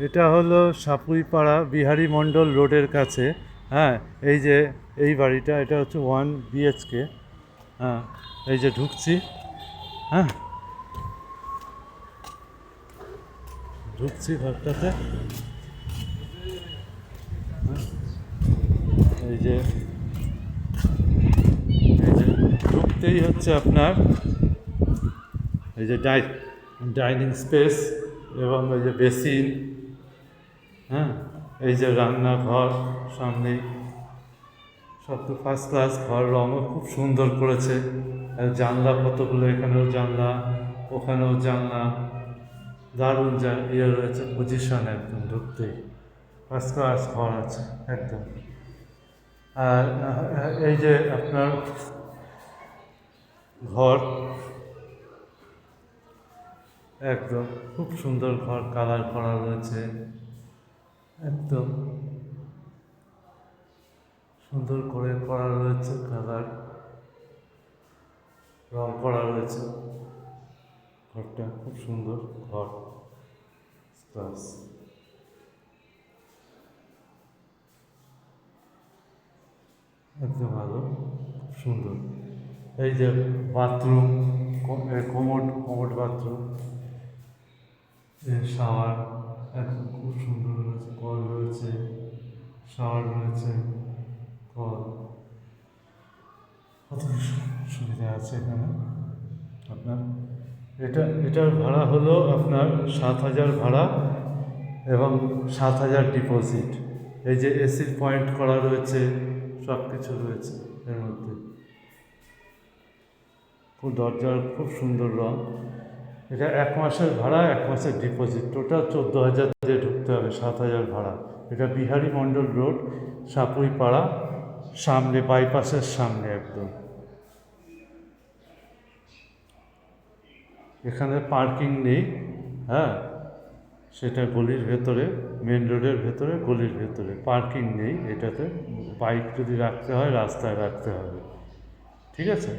এটা হলো সাপুইপাড়া বিহারী মণ্ডল রোডের কাছে। হ্যাঁ, এই যে এই বাড়িটা, এটা হচ্ছে 1 BHK। হ্যাঁ, এই যে ঢুকছি। হ্যাঁ, ঢুকছি ঘরটাতে। এই যে এই যে ঢুকতেই হচ্ছে আপনার এই যে ডাইনিং স্পেস এবং এই যে বেসিন। হ্যাঁ, এই যে রান্নাঘর সামনেই। সব তো ফার্স্ট ক্লাস ঘর, রঙও খুব সুন্দর করেছে। আর জানলা কতগুলো, এখানেও জানলা, ওখানেও জানলা। দারুণ ইয়ে রয়েছে, পজিশন একদম ঢুকতেই ফার্স্ট ক্লাস ঘর আছে একদম। আর এই যে আপনার ঘর, একদম খুব সুন্দর ঘর, কালার করা রয়েছে একদম সুন্দর করে করা রয়েছে, কালার রং করা রয়েছে। ঘরটা খুব সুন্দর ঘর, ক্লাস একদম ভালো, খুব সুন্দর। এই যে বাথরুম, কোমোড বাথরুম, শাওয়ার একদম খুব সুন্দর রয়েছে, কল রয়েছে, শাওয়ার রয়েছে, কল, কত সুবিধা আছে এখানে আপনার। এটার ভাড়া হলো আপনার 7,000 ভাড়া এবং 7,000 ডিপোজিট। এই যে এসির পয়েন্ট করা রয়েছে, সব কিছু রয়েছে এর মধ্যে। খুব দরজার খুব সুন্দর রং। এটা 1 মাসের ভাড়া, 1 মাসের ডিপোজিট, টোটাল 14,000 দিয়ে ঢুকতে হবে, 7,000 ভাড়া। এটা বিহারী মণ্ডল রোড, সাপুইপাড়া, সামনে বাইপাসের সামনে একদম। এখানে পার্কিং নেই। হ্যাঁ, সেটা গলির ভেতরে, মেন রোডের ভেতরে, গলির ভেতরে পার্কিং নেই এটাতে। বাইক যদি রাখতে হয় রাস্তায় রাখতে হবে, ঠিক আছে।